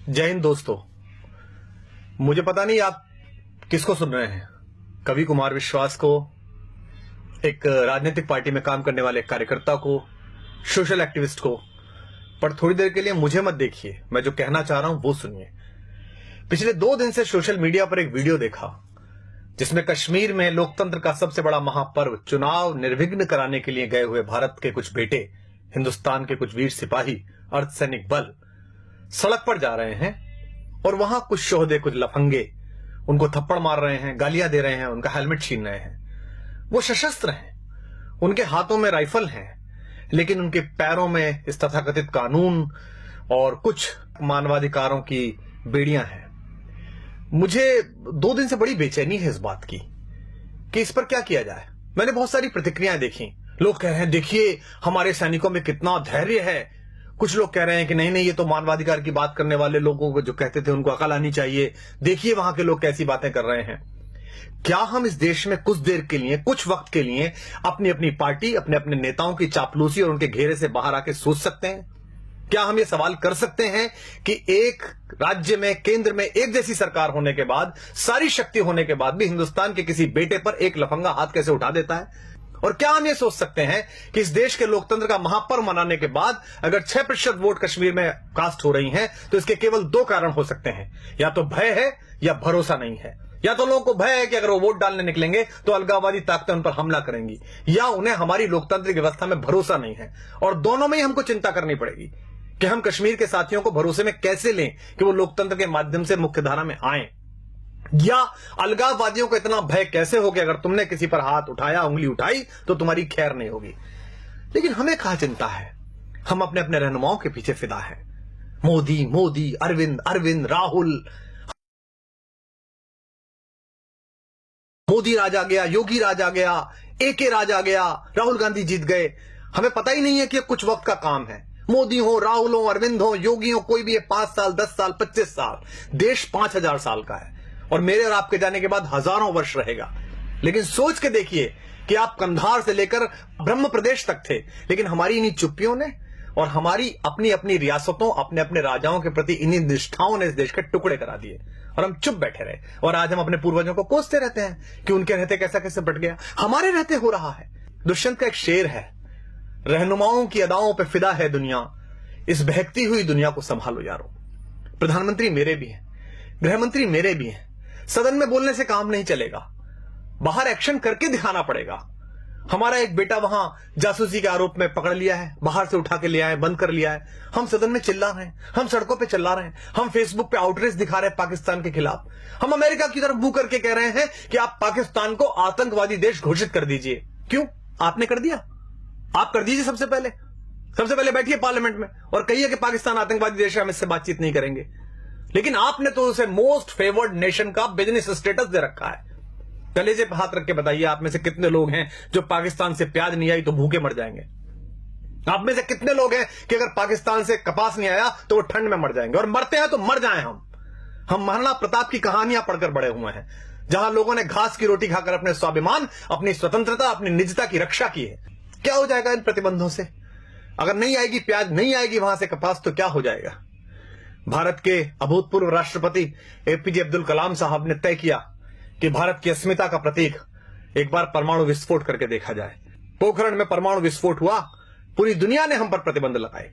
जय हिंद दोस्तों। मुझे पता नहीं आप किसको सुन रहे हैं, कवि कुमार विश्वास को, एक राजनीतिक पार्टी में काम करने वाले कार्यकर्ता को, सोशल एक्टिविस्ट को, पर थोड़ी देर के लिए मुझे मत देखिए, मैं जो कहना चाह रहा हूं वो सुनिए। पिछले 2 दिन से सोशल मीडिया पर एक वीडियो देखा जिसमें कश्मीर में लोकतंत्र का सबसे बड़ा महापर्व चुनाव निर्विघ्न कराने के लिए गए हुए भारत के कुछ बेटे, हिंदुस्तान के कुछ वीर सिपाही, अर्धसैनिक बल सड़क पर जा रहे हैं और वहां कुछ शोहदे, कुछ लफंगे उनको थप्पड़ मार रहे हैं, गालियां दे रहे हैं, उनका हेलमेट छीन रहे हैं। वो सशस्त्र हैं, उनके हाथों में राइफल हैं, लेकिन उनके पैरों में इस तथाकथित कानून और कुछ मानवाधिकारों की बेड़ियां हैं। मुझे 2 दिन से बड़ी बेचैनी है इस बात की कि इस पर क्या किया जाए। मैंने बहुत सारी प्रतिक्रियाएं देखी। लोग कह रहे हैं देखिए हमारे सैनिकों में कितना धैर्य है। कुछ लोग कह रहे हैं कि नहीं नहीं, ये तो मानवाधिकार की बात करने वाले लोगों को जो कहते थे उनको अकल आनी चाहिए, देखिए वहां के लोग कैसी बातें कर रहे हैं। क्या हम इस देश में कुछ देर के लिए, कुछ वक्त के लिए अपनी अपनी पार्टी, अपने अपने नेताओं की चापलूसी और उनके घेरे से बाहर आके सोच सकते हैं? क्या हम ये सवाल कर सकते हैं कि एक राज्य में, केंद्र में एक जैसी सरकार होने के बाद, सारी शक्ति होने के बाद भी हिंदुस्तान के किसी बेटे पर एक लफंगा हाथ कैसे उठा देता है? और क्या हम ये सोच सकते हैं कि इस देश के लोकतंत्र का महापर्व मनाने के बाद अगर 6% वोट कश्मीर में कास्ट हो रही हैं तो इसके केवल 2 कारण हो सकते हैं, या तो भय है या भरोसा नहीं है। या तो लोगों को भय है कि अगर वो वोट डालने निकलेंगे तो अलगाववादी ताकतें उन पर हमला करेंगी, या उन्हें हमारी लोकतांत्रिक व्यवस्था में भरोसा नहीं है। और दोनों में ही हमको चिंता करनी पड़ेगी कि हम कश्मीर के साथियों को भरोसे में कैसे लें कि वो लोकतंत्र के माध्यम से मुख्यधारा में आए, या अलगाववादियों को इतना भय कैसे हो कि अगर तुमने किसी पर हाथ उठाया, उंगली उठाई तो तुम्हारी खैर नहीं होगी। लेकिन हमें कहां चिंता है, हम अपने अपने रहनुमाओं के पीछे फिदा हैं। मोदी मोदी, अरविंद अरविंद, राहुल, मोदी राज आ गया, योगी राज आ गया, एके राज आ गया, राहुल गांधी जीत गए। हमें पता ही नहीं है कि कुछ वक्त का काम है। मोदी हो, राहुल हो, अरविंद हो, योगी हो, कोई भी है, 5 साल, 10 साल, 25 साल, देश 5000 साल का है और मेरे और आपके जाने के बाद हजारों वर्ष रहेगा। लेकिन सोच के देखिए कि आप कंधार से लेकर ब्रह्म प्रदेश तक थे, लेकिन हमारी इन्हीं चुप्पियों ने और हमारी अपनी अपनी रियासतों, अपने अपने राजाओं के प्रति इन्हीं निष्ठाओं ने इस देश के टुकड़े करा दिए और हम चुप बैठे रहे। और आज हम अपने पूर्वजों को कोसते रहते हैं कि उनके रहते कैसा कैसे बट गया, हमारे रहते हो रहा है। दुष्यंत का एक शेर है, रहनुमाओं की अदाओं पे फिदा है दुनिया, इस बहकती हुई दुनिया को संभालो यारो। प्रधानमंत्री मेरे भी हैं, गृहमंत्री मेरे भी हैं। सदन में बोलने से काम नहीं चलेगा, बाहर एक्शन करके दिखाना पड़ेगा। हमारा एक बेटा वहां जासूसी के आरोप में पकड़ लिया है, बाहर से उठा के ले आए, बंद कर लिया है। हम सदन में चिल्ला रहे हैं, हम सड़कों पे चिल्ला रहे हैं, हम फेसबुक पे आउटरीच दिखा रहे हैं पाकिस्तान के खिलाफ। हम अमेरिका की तरफ मुंह करके कह रहे हैं कि आप पाकिस्तान को आतंकवादी देश घोषित कर दीजिए। क्यों? आपने कर दिया, आप कर दीजिए। सबसे पहले बैठिए पार्लियामेंट में और कहिए कि पाकिस्तान आतंकवादी देश है, हम इससे बातचीत नहीं करेंगे। लेकिन आपने तो उसे मोस्ट फेवर्ड नेशन का बिजनेस स्टेटस दे रखा है। कलेजे पे हाथ रख के बताइए, आप में से कितने लोग हैं जो पाकिस्तान से प्याज नहीं आई तो भूखे मर जाएंगे? आप में से कितने लोग हैं कि अगर पाकिस्तान से कपास नहीं आया तो वो ठंड में मर जाएंगे? और मरते हैं तो मर जाएं। हम महाराणा प्रताप की कहानियां पढ़कर बड़े हुए हैं, जहां लोगों ने घास की रोटी खाकर अपने स्वाभिमान, अपनी स्वतंत्रता, अपनी निजता की रक्षा की है। क्या हो जाएगा इन प्रतिबंधों से? अगर नहीं आएगी प्याज, नहीं आएगी वहां से कपास, तो क्या हो जाएगा? भारत के अभूतपूर्व राष्ट्रपति एपीजे अब्दुल कलाम साहब ने तय किया कि भारत की अस्मिता का प्रतीक एक बार परमाणु विस्फोट करके देखा जाए। पोखरण में परमाणु विस्फोट हुआ, पूरी दुनिया ने हम पर प्रतिबंध लगाए,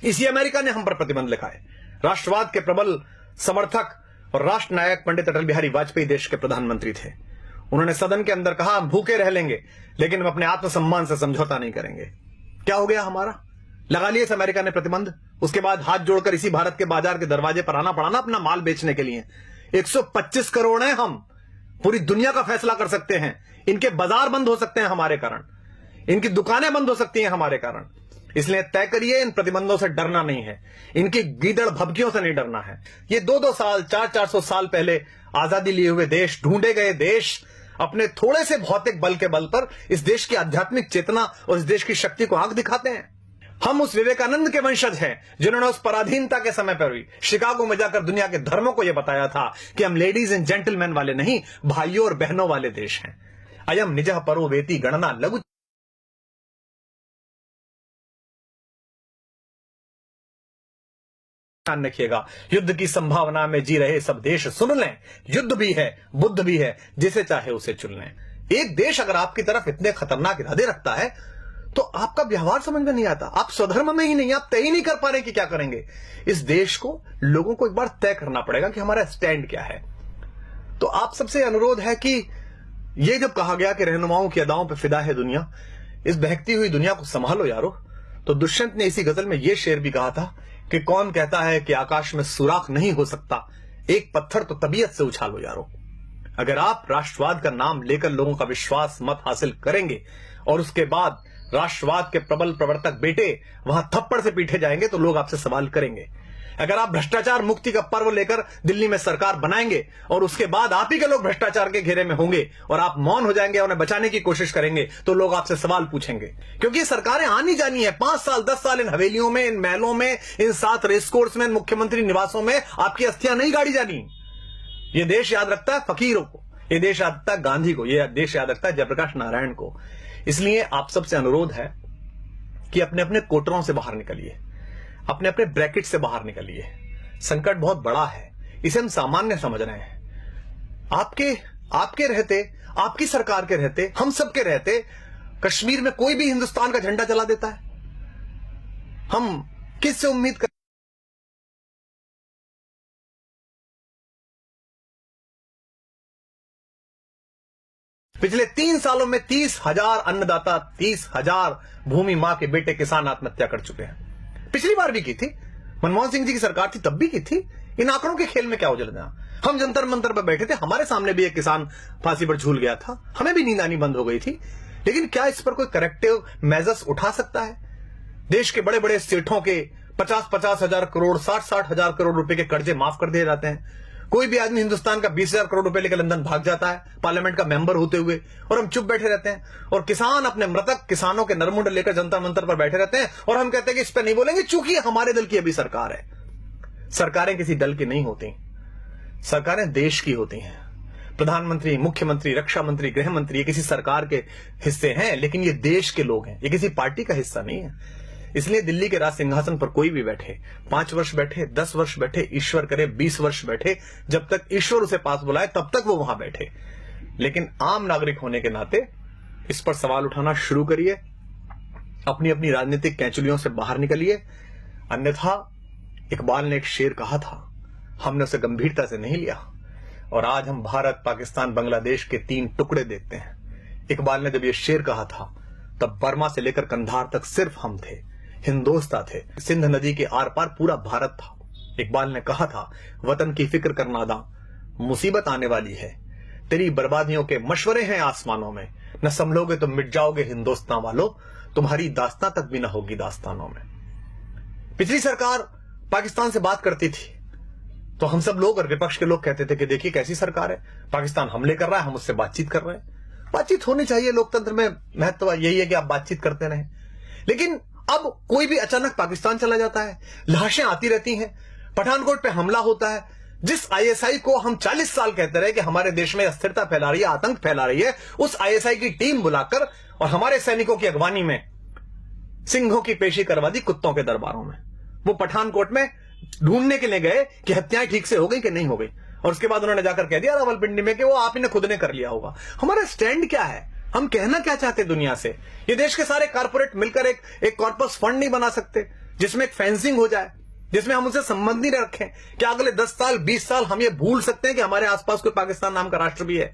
इसी अमेरिका ने हम पर प्रतिबंध लगाए। राष्ट्रवाद के प्रबल समर्थक और राष्ट्र नायक पंडित अटल बिहारी वाजपेयी देश के प्रधानमंत्री थे। उन्होंने सदन के अंदर कहा, हम भूखे रह लेंगे लेकिन हम अपने आत्मसम्मान से समझौता नहीं करेंगे। क्या हो गया हमारा? लगा लिए इस अमेरिका ने प्रतिबंध। उसके बाद हाथ जोड़कर इसी भारत के बाजार के दरवाजे पर आना पड़ा ना अपना माल बेचने के लिए। 125 करोड़ हैं हम, पूरी दुनिया का फैसला कर सकते हैं। इनके बाजार बंद हो सकते हैं हमारे कारण, इनकी दुकानें बंद हो सकती हैं हमारे कारण। इसलिए तय करिए, इन प्रतिबंधों से डरना नहीं है, इनकी गीदड़ भभकियों से नहीं डरना है। ये 2-2 साल, 400-400 साल पहले आजादी लिए हुए देश, ढूंढे गए देश, अपने थोड़े से भौतिक बल के बल पर इस देश की आध्यात्मिक चेतना और इस देश की शक्ति को आंख दिखाते हैं। हम उस विवेकानंद के वंशज हैं जिन्होंने उस पराधीनता के समय पर भी शिकागो में जाकर दुनिया के धर्मों को यह बताया था कि हम लेडीज एंड जेंटलमैन वाले नहीं, भाइयों और बहनों वाले देश हैं। अयम निजः परो वेति गणना लघु ध्यान रखिएगा, युद्ध की संभावना में जी रहे सब देश सुन लें, युद्ध भी है, बुद्ध भी है, जिसे चाहे उसे चुन लें। एक देश अगर आपकी तरफ इतने खतरनाक इरादे रखता है तो आपका व्यवहार समझ में नहीं आता, आप स्वधर्म में ही नहीं, आप तय ही नहीं कर पा रहे कि क्या करेंगे। इस देश को, लोगों को एक बार तय करना पड़ेगा कि हमारा स्टैंड क्या है। तो आप सबसे अनुरोध है कि ये जब कहा गया कि रहनुमाओं की अदाओं पर फिदा है दुनिया, इस बहकती हुई दुनिया को संभालो यारो, तो दुष्यंत ने इसी गजल में यह शेर भी कहा था कि कौन कहता है कि आकाश में सुराख नहीं हो सकता, एक पत्थर तो तबीयत से उछालो यारो। अगर आप राष्ट्रवाद का नाम लेकर लोगों का विश्वास मत हासिल करेंगे और उसके बाद राष्ट्रवाद के प्रबल प्रवर्तक बेटे वहां थप्पड़ से पीटे जाएंगे तो लोग आपसे सवाल करेंगे। अगर आप भ्रष्टाचार मुक्ति का पर्व लेकर दिल्ली में सरकार बनाएंगे और उसके बाद आप ही के लोग भ्रष्टाचार के घेरे में होंगे और आप मौन हो जाएंगे, उन्हें बचाने की कोशिश करेंगे, तो लोग आपसे सवाल पूछेंगे। क्योंकि ये सरकारें आनी जानी है, 5 साल 10 साल इन हवेलियों में, इन महलों में, इन 7 रेसकोर्स में, इन मुख्यमंत्री निवासों में आपकी अस्थियां नहीं गाड़ी जानी। ये देश याद रखता है फकीरों को, ये देश याद रखता है गांधी को, ये देश याद रखता है जयप्रकाश नारायण को। इसलिए आप सबसे अनुरोध है कि अपने अपने कोटरों से बाहर निकलिए, अपने अपने ब्रैकेट से बाहर निकलिए। संकट बहुत बड़ा है, इसे हम सामान्य समझ रहे हैं। आपके रहते, आपकी सरकार के रहते, हम सबके रहते कश्मीर में कोई भी हिंदुस्तान का झंडा जला देता है, हम किससे उम्मीद कर। पिछले 3 सालों में 30,000 अन्नदाता, 30,000 भूमि मां के बेटे किसान आत्महत्या कर चुके हैं। पिछली बार भी की थी, मनमोहन सिंह जी की सरकार थी तब भी की थी। इन आंकड़ों के खेल में क्या उलझना। हम जंतर मंतर पर बैठे थे, हमारे सामने भी एक किसान फांसी पर झूल गया था, हमें भी नींद आनी बंद हो गई थी। लेकिन क्या इस पर कोई करेक्टिव मेजर्स उठा सकता है? देश के बड़े बड़े सेठों के 50-50 हजार करोड़, 60-60 हजार करोड़ रुपए के कर्जे माफ कर दिए जाते हैं। कोई भी आदमी हिंदुस्तान का 20,000 करोड़ रुपए लेकर लंदन भाग जाता है पार्लियामेंट का मेंबर होते हुए, और हम चुप बैठे रहते हैं। और किसान अपने मृतक किसानों के नरमुंड लेकर जंतर मंतर पर बैठे रहते हैं और हम कहते हैं कि इस पर नहीं बोलेंगे चूंकि हमारे दल की अभी सरकार है। सरकारें किसी दल की नहीं होती, सरकारें देश की होती हैं। प्रधानमंत्री, मुख्यमंत्री, रक्षा मंत्री, गृह मंत्री ये किसी सरकार के हिस्से हैं, लेकिन ये देश के लोग हैं, ये किसी पार्टी का हिस्सा नहीं है। इसलिए दिल्ली के राज सिंहासन पर कोई भी बैठे, 5 वर्ष बैठे, 10 वर्ष बैठे, ईश्वर करे 20 वर्ष बैठे, जब तक ईश्वर उसे पास बुलाए तब तक वो वहां बैठे। लेकिन आम नागरिक होने के नाते इस पर सवाल उठाना शुरू करिए, अपनी अपनी राजनीतिक कैंचुलियों से बाहर निकलिए। अन्यथा इकबाल ने एक शेर कहा था, हमने उसे गंभीरता से नहीं लिया और आज हम भारत, पाकिस्तान, बांग्लादेश के 3 टुकड़े देखते हैं। इकबाल ने जब यह शेर कहा था तब बर्मा से लेकर कंधार तक सिर्फ हम थे, हिंदोस्ता थे, सिंध नदी के आर पार पूरा भारत था। इकबाल ने कहा था, वतन की फिक्र कर नादा, मुसीबत आने वाली है, तेरी बर्बादियों के मशवरे हैं आसमानों में, न संभलोगे तो मिट जाओगे हिंदुस्तान वालों, तुम्हारी दास्तां तक भी न होगी दास्तानों में। पिछली सरकार पाकिस्तान से बात करती थी तो हम सब लोग और विपक्ष के लोग कहते थे कि देखिए कैसी सरकार है, पाकिस्तान हमले कर रहा है, हम उससे बातचीत कर रहे हैं। बातचीत होनी चाहिए, लोकतंत्र में महत्व यही है कि आप बातचीत करते रहें। लेकिन अब कोई भी अचानक पाकिस्तान चला जाता है, लाशें आती रहती हैं, पठानकोट पे हमला होता है। जिस आईएसआई को हम 40 साल कहते रहे कि हमारे देश में अस्थिरता फैला रही है, आतंक फैला रही है, उस आईएसआई की टीम बुलाकर और हमारे सैनिकों की अगवानी में सिंहों की पेशी करवा दी कुत्तों के दरबारों में। वो पठानकोट में ढूंढने के लिए गए कि हत्याएं ठीक से हो गई कि नहीं हो गई, और उसके बाद उन्होंने जाकर कह दिया रावलपिंडी में कि वो आप ही ने खुद ने कर लिया होगा। हमारा स्टैंड क्या है, हम कहना क्या चाहते दुनिया से? ये देश के सारे कारपोरेट मिलकर एक कॉर्पस फंड नहीं बना सकते जिसमें एक फेंसिंग हो जाए, जिसमें हम उनसे संबंध नहीं रखें? क्या अगले 10 साल 20 साल हम ये भूल सकते हैं कि हमारे आसपास कोई पाकिस्तान नाम का राष्ट्र भी है?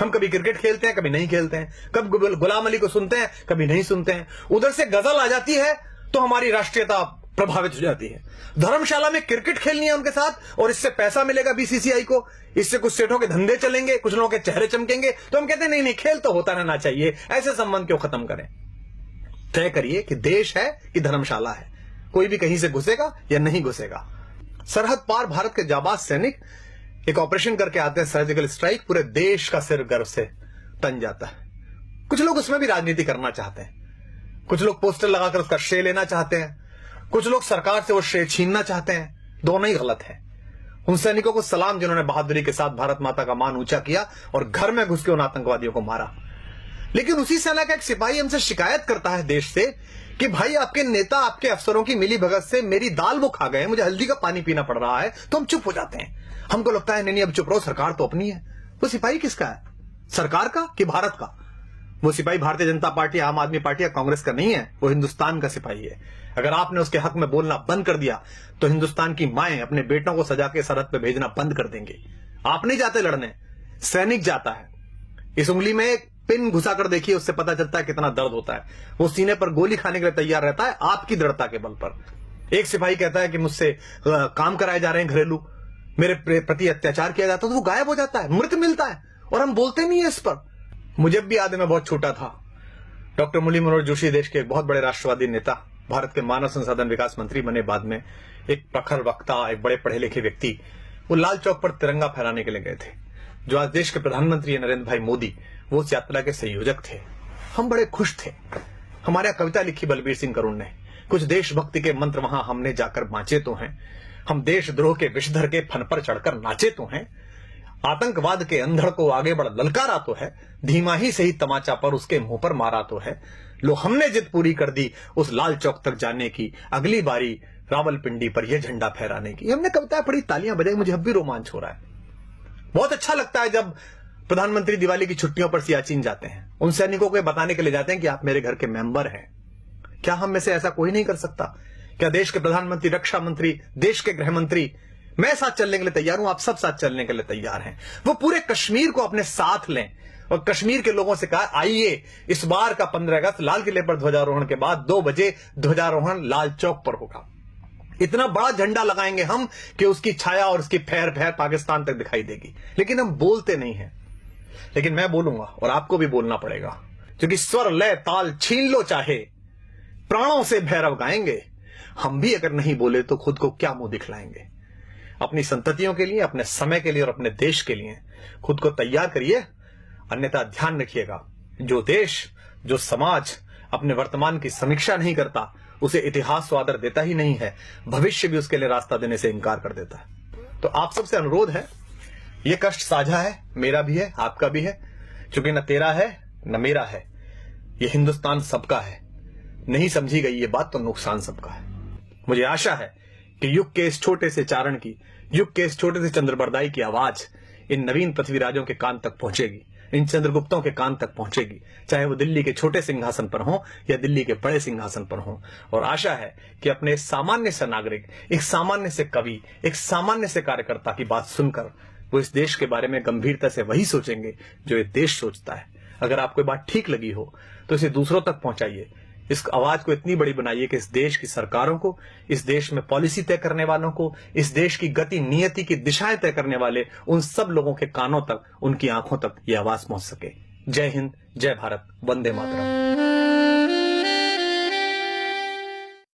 हम कभी क्रिकेट खेलते हैं, कभी नहीं खेलते हैं, कभी गुलाम अली को सुनते हैं, कभी नहीं सुनते हैं। उधर से गजल आ जाती है तो हमारी राष्ट्रीयता प्रभावित हो जाती है। धर्मशाला में क्रिकेट खेलनी है उनके साथ और इससे पैसा मिलेगा बीसीसीआई को, इससे कुछ सेठों के धंधे चलेंगे, कुछ लोगों के चेहरे चमकेंगे, तो हम कहते हैं नहीं नहीं, खेल तो होता रहना चाहिए, ऐसे संबंध क्यों खत्म करें? तय करिए कि देश है कि धर्मशाला है, कोई भी कहीं से घुसेगा या नहीं घुसेगा। सरहद पार भारत के जाबाज सैनिक एक ऑपरेशन करके आते हैं, सर्जिकल स्ट्राइक, पूरे देश का सिर गर्व से तन जाता है। कुछ लोग उसमें भी राजनीति करना चाहते हैं, कुछ लोग पोस्टर लगाकर उसका श्रेय लेना चाहते हैं, कुछ लोग सरकार से वो श्रेय छीनना चाहते हैं। दोनों ही गलत है। उन सैनिकों को सलाम जिन्होंने बहादुरी के साथ भारत माता का मान ऊंचा किया और घर में घुस के उन आतंकवादियों को मारा। लेकिन उसी सेना का एक सिपाही हमसे शिकायत करता है देश से कि भाई आपके नेता आपके अफसरों की मिली भगत से मेरी दाल वो खा गए, मुझे हल्दी का पानी पीना पड़ रहा है, तो हम चुप हो जाते हैं। हमको लगता है नहीं अब चुप रहो, सरकार तो अपनी है। वो सिपाही किसका है, सरकार का कि भारत का? वो सिपाही भारतीय जनता पार्टी, आम आदमी पार्टी या कांग्रेस का नहीं है, वो हिंदुस्तान का सिपाही है। अगर आपने उसके हक में बोलना बंद कर दिया तो हिंदुस्तान की माएं अपने बेटों को सजा के सरहद पे भेजना बंद कर देंगे। आप नहीं जाते लड़ने, सैनिक जाता है। इस उंगली में एक पिन घुसा कर देखिए, उससे पता चलता है कितना दर्द होता है। वो सीने पर गोली खाने के लिए तैयार रहता है आपकी दृढ़ता के बल पर। एक सिपाही कहता है कि मुझसे काम कराए जा रहे हैं घरेलू, मेरे प्रति अत्याचार किया जाता है, तो वो गायब हो जाता है, मृत मिलता है, और हम बोलते नहीं है इस पर। मुझे भी याद है, मैं बहुत छोटा था, डॉक्टर मुरली मनोहर जोशी देश के एक बहुत बड़े राष्ट्रवादी नेता, भारत के मानव संसाधन विकास मंत्री बने बाद में, एक प्रखर वक्ता, एक बड़े पढ़े लिखे व्यक्ति, वो लाल चौक पर तिरंगा फहराने के लिए गए थे। जो आज देश के प्रधानमंत्री है नरेंद्र भाई मोदी, वो उस यात्रा के संयोजक थे। हम बड़े खुश थे। हमारे यहाँ कविता लिखी बलबीर सिंह करुण ने, कुछ देशभक्ति के मंत्र वहां हमने जाकर बांचे तो हैं, हम देशद्रोह के विषधर के फन पर चढ़कर नाचे तो हैं, आतंकवाद के अंधड़ को आगे बढ़ ललकारा तो है, धीमा ही सही तमाचा पर उसके मुंह पर मारा तो है। लो हमने जिद पूरी कर दी उस लाल चौक तक जाने की, अगली बारी रावलपिंडी पर यह झंडा फहराने की। हमने कविताएं पढ़ी, तालियां बजाई, मुझे अब भी रोमांच हो रहा है। बहुत अच्छा लगता है जब प्रधानमंत्री दिवाली की छुट्टियों पर सियाचिन जाते हैं, उन सैनिकों को बताने के लिए जाते हैं कि आप मेरे घर के मेंबर हैं। क्या हम में से ऐसा कोई नहीं कर सकता? क्या देश के प्रधानमंत्री, रक्षा मंत्री, देश के गृह मंत्री, मैं साथ चलने के लिए तैयार हूं, आप सब साथ चलने के लिए तैयार हैं। वो पूरे कश्मीर को अपने साथ लें और कश्मीर के लोगों से कहा आइए इस बार का 15 अगस्त लाल किले पर ध्वजारोहण के बाद 2 बजे ध्वजारोहण लाल चौक पर होगा। इतना बड़ा झंडा लगाएंगे हम कि उसकी छाया और उसकी फहर फहर पाकिस्तान तक दिखाई देगी। लेकिन हम बोलते नहीं हैं। लेकिन मैं बोलूंगा और आपको भी बोलना पड़ेगा, क्योंकि स्वर लय ताल छीन लो चाहे, प्राणों से भैरव गाएंगे। हम भी अगर नहीं बोले तो खुद को क्या मुंह दिखलाएंगे? अपनी संततियों के लिए, अपने समय के लिए और अपने देश के लिए खुद को तैयार करिए। अन्यथा ध्यान रखिएगा, जो देश, जो समाज अपने वर्तमान की समीक्षा नहीं करता, उसे इतिहास तो आदर देता ही नहीं है, भविष्य भी उसके लिए रास्ता देने से इनकार कर देता है। तो आप सबसे अनुरोध है, यह कष्ट साझा है, मेरा भी है, आपका भी है, क्योंकि न तेरा है न मेरा है, यह हिंदुस्तान सबका है। नहीं समझी गई ये बात तो नुकसान सबका है। मुझे आशा है कि युग के इस छोटे से चारण की, युग के इस छोटे से चंद्रबरदाई की आवाज इन नवीन पृथ्वीराजों के कान तक पहुंचेगी, इन चंद्रगुप्तों के कान तक पहुंचेगी, चाहे वो दिल्ली के छोटे सिंहासन पर हो या दिल्ली के बड़े सिंहासन पर हो। और आशा है कि अपने सामान्य से नागरिक, एक सामान्य से कवि, एक सामान्य से कार्यकर्ता की बात सुनकर वो इस देश के बारे में गंभीरता से वही सोचेंगे जो ये देश सोचता है। अगर आपको बात ठीक लगी हो तो इसे दूसरों तक पहुंचाइए, इस आवाज को इतनी बड़ी बनाइए कि इस देश की सरकारों को, इस देश में पॉलिसी तय करने वालों को, इस देश की गति नियति की दिशाएं तय करने वाले उन सब लोगों के कानों तक, उनकी आंखों तक ये आवाज पहुंच सके। जय हिंद, जय भारत, वंदे मातरम।